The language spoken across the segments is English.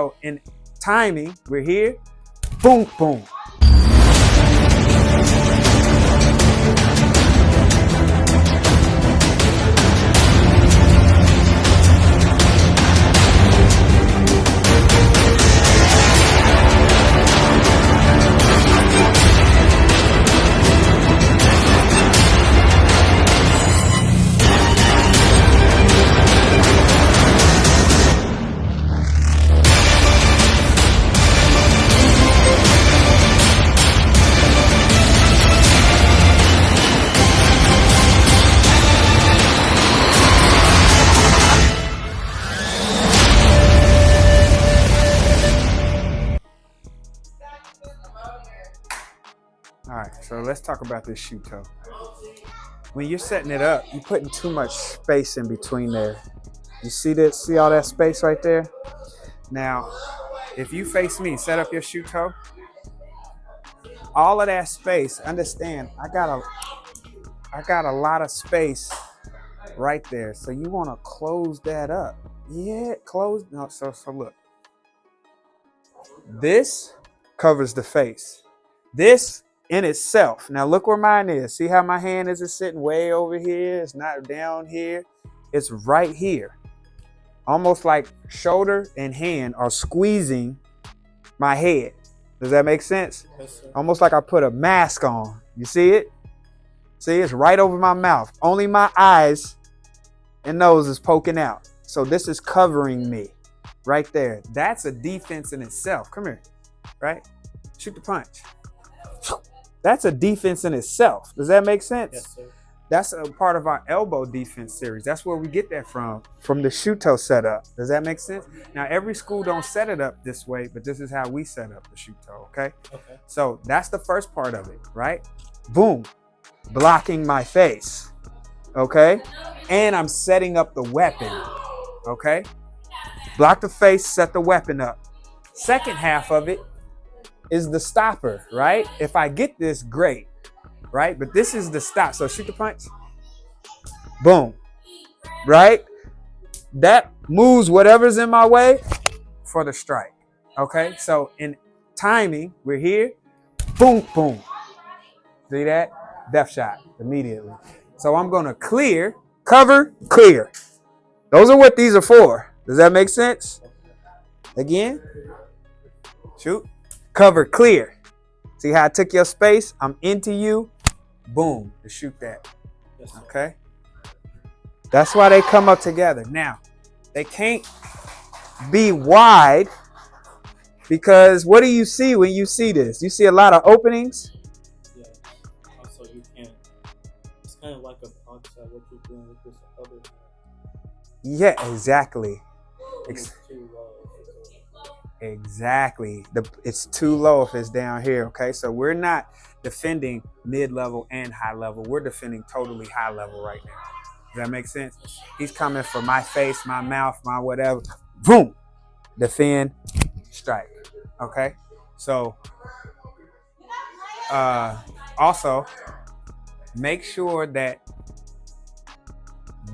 So in timing, we're here, boom, boom. All right, so let's talk about this Shuto. When you're setting it up, you're putting too much space in between there. You see this? See all that space right there? Now, if you face me, set up your Shuto. All of that space, understand, I got a lot of space right there. So you want to close that up. Yeah, close. No, so look. This covers the face. This in itself. Now look where mine is. See how my hand is sitting way over here? It's not down here. It's right here. Almost like shoulder and hand are squeezing my head. Does that make sense? Yes, sir. Almost like I put a mask on. You see it? See, it's right over my mouth. Only my eyes and nose is poking out. So this is covering me right there. That's a defense in itself. Come here, right? Shoot the punch. That's a defense in itself. Does that make sense? Yes, sir. That's a part of our elbow defense series. That's where we get that from the Shuto setup. Does that make sense? Now, every school don't set it up this way, but this is how we set up the Shuto, okay? Okay. So that's the first part of it, right? Boom, blocking my face, okay? And I'm setting up the weapon, okay? Block the face, set the weapon up. Second half of it is the stopper, right? If I get this, great, right? But this is the stop. So shoot the punch. Boom, right? That moves whatever's in my way for the strike, okay? So in timing, we're here, boom, boom. See that? Death shot immediately. So I'm gonna clear, cover, clear. Those are what these are for. Does that make sense? Again, shoot. Cover, clear. See how I took your space? I'm into you. Boom, to shoot that. Okay? That's why they come up together. Now, they can't be wide because what do you see when you see this? You see a lot of openings? Yeah. Also, you can't. It's kind of like a box at what you're doing with this other hand. Yeah, exactly. Exactly. It's too low if it's down here, okay? So we're not defending mid-level and high level. We're defending totally high level right now. Does that make sense? He's coming for my face, my mouth, my whatever. Boom! Defend, strike, okay? So also, make sure that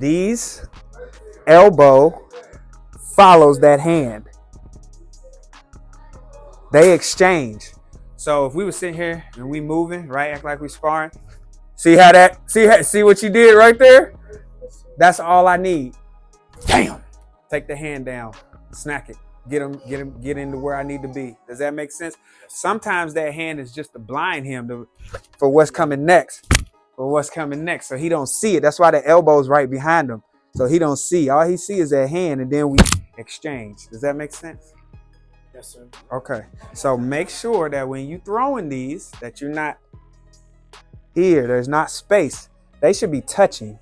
these elbow follows that hand. They exchange. So if we were sitting here and we moving, right, act like we sparring. See how that? See what you did right there? That's all I need. Bam! Take the hand down, snack it, get into where I need to be. Does that make sense? Sometimes that hand is just to blind him for what's coming next. So he don't see it. That's why the elbow's right behind him. So he don't see. All he see is that hand, and then we exchange. Does that make sense? Yes, sir. Okay, so make sure that when you throwing these, that you're not here. There's not space. They should be touching.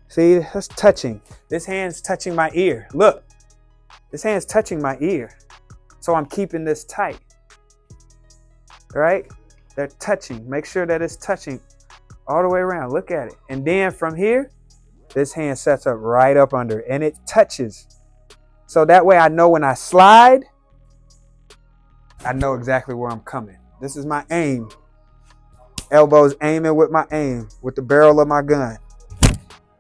See, that's touching. This hand's touching my ear. Look, this hand's touching my ear. So I'm keeping this tight. Right? They're touching. Make sure that it's touching all the way around. Look at it. And then from here, this hand sets up right up under it, and it touches. So that way I know when I slide, I know exactly where I'm coming. This is my aim. Elbows aiming with my aim, with the barrel of my gun.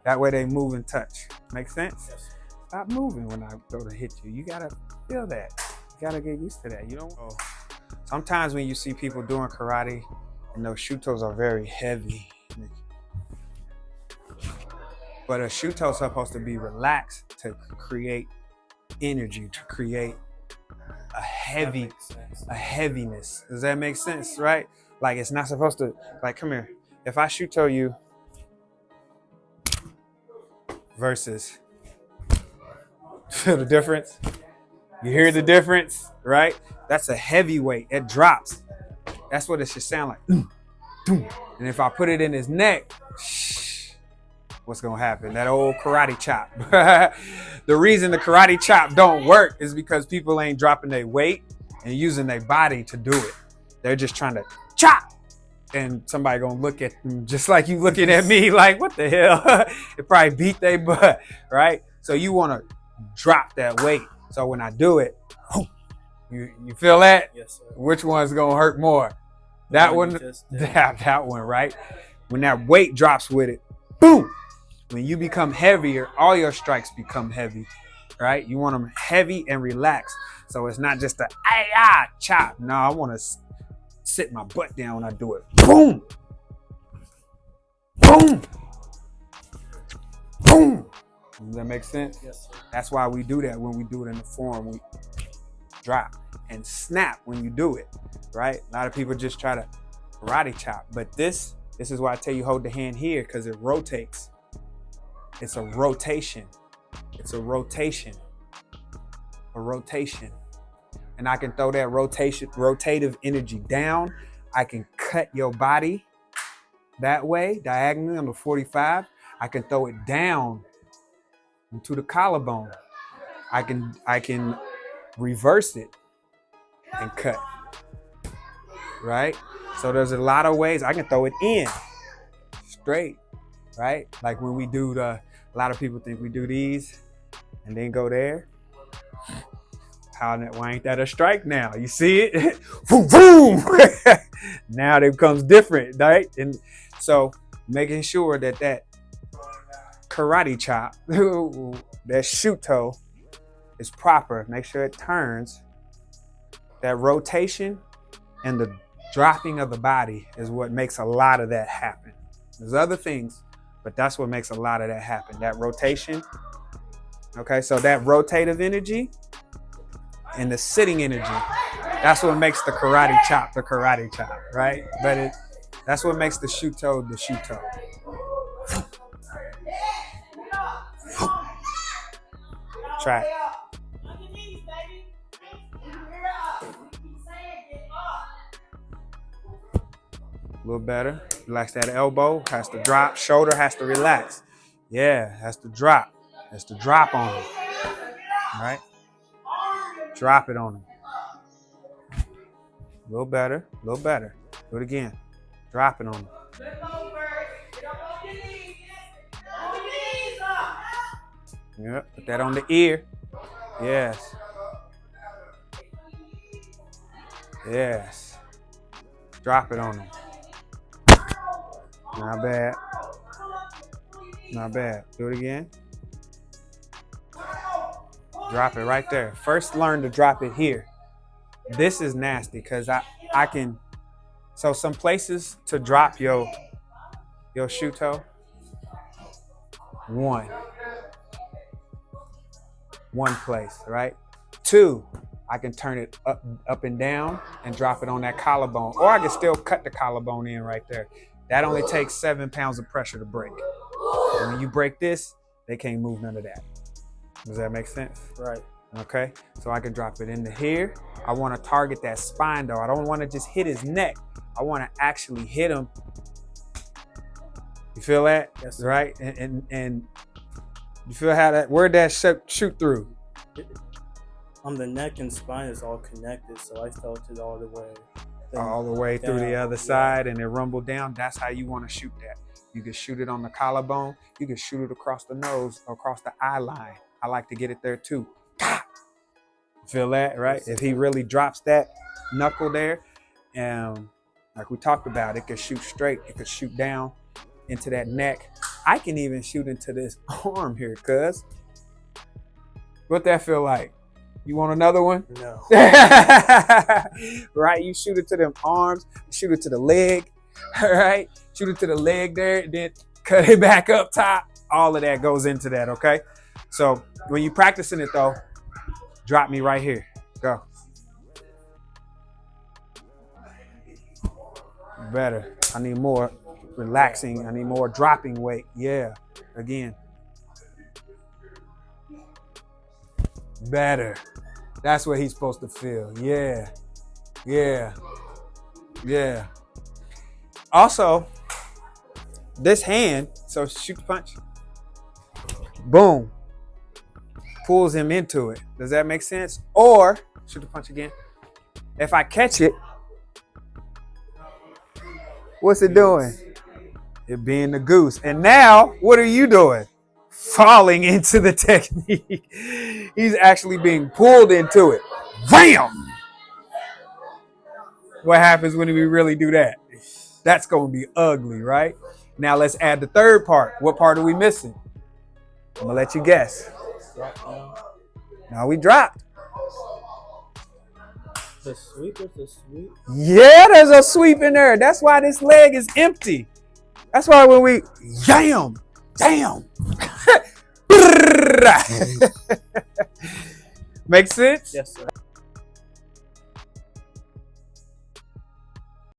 That way they move and touch. Make sense? Yes. stop moving when I go to hit you. You gotta feel that. You gotta get used to that. You don't. Sometimes when you see people doing karate, and those shutos are very heavy, but a shuto's supposed to be relaxed to create energy, to create a heaviness. Does that make sense, right? Like it's not supposed to, like, come here. If I shuto you versus, feel the difference? You hear the difference, right? That's a heavy weight. It drops. That's what it should sound like. And if I put it in his neck, what's gonna happen? That old karate chop. The reason the karate chop don't work is because people ain't dropping their weight and using their body to do it. They're just trying to chop. And somebody gonna look at them just like you looking at me like, what the hell? It probably beat their butt, right? So you wanna drop that weight. So when I do it, you feel that? Yes, sir. Which one's gonna hurt more? That one, that one, right? When that weight drops with it, boom! When you become heavier, all your strikes become heavy, right? You want them heavy and relaxed. So it's not just a chop. No, I want to sit my butt down when I do it. Boom! Boom! Boom! Does that make sense? Yes, sir. That's why we do that when we do it in the form. We drop and snap when you do it, right? A lot of people just try to karate chop. But this is why I tell you hold the hand here, because it rotates. It's a rotation. It's a rotation. A rotation. And I can throw that rotative energy down. I can cut your body that way, diagonally on the 45. I can throw it down into the collarbone. I can reverse it and cut, right? So there's a lot of ways. I can throw it in straight, right? Like when we do a lot of people think we do these and then go there. Why ain't that a strike now? You see it? Boom, boom. Now it becomes different, right? And so making sure that karate chop, that shuto is proper. Make sure it turns. That rotation and the dropping of the body is what makes a lot of that happen. There's other things, but that's what makes a lot of that happen. That rotation. Okay, so that rotative energy and the sitting energy, that's what makes the karate chop, right? But that's what makes the shuto, the shuto. Try it. A little better. Relax that elbow. Has to drop. Shoulder has to relax. Yeah, has to drop. Has to drop on him. All right? Drop it on him. A little better. A little better. Do it again. Drop it on him. Yep. Put that on the ear. Yes. Yes. Drop it on him. Not bad. Not bad. Do it again. Drop it right there. First learn to drop it here. This is nasty because I can, so some places to drop your shuto. One place, right? Two, I can turn it up and down and drop it on that collarbone. Or I can still cut the collarbone in right there. That only takes 7 pounds of pressure to break. And when you break this, they can't move none of that. Does that make sense? Right. Okay, so I can drop it into here. I want to target that spine though. I don't want to just hit his neck. I want to actually hit him. You feel that? Yes. Right? And you feel how that, where'd that shoot through? On the neck and spine is all connected, so I felt it all the way. All the way through the other side and it rumbled down. That's how you want to shoot that. You can shoot it on the collarbone. You can shoot it across the nose, across the eye line. I like to get it there too. Feel that, right? If he really drops that knuckle there, like we talked about, it could shoot straight. It could shoot down into that neck. I can even shoot into this arm here, cuz. What that feel like? You want another one? No. Right? You shoot it to them arms, shoot it to the leg, all right? Shoot it to the leg there, then cut it back up top. All of that goes into that, okay? So when you practicing it though, drop me right here. Go. Better. I need more relaxing. I need more dropping weight. Yeah. Again. Better. That's what he's supposed to feel. Yeah. Yeah. Yeah. Also, this hand, so shoot the punch. Boom. Pulls him into it. Does that make sense? Or, shoot the punch again. If I catch it, what's it doing? It being the goose. And now, what are you doing? Falling into the technique. He's actually being pulled into it. Bam! What happens when we really do that? That's going to be ugly, right? Now let's add the third part. What part are we missing? I'm going to let you guess. Now we dropped. The sweep is the sweep? Yeah, there's a sweep in there. That's why this leg is empty. That's why when we damn. Make sense? Yes, sir.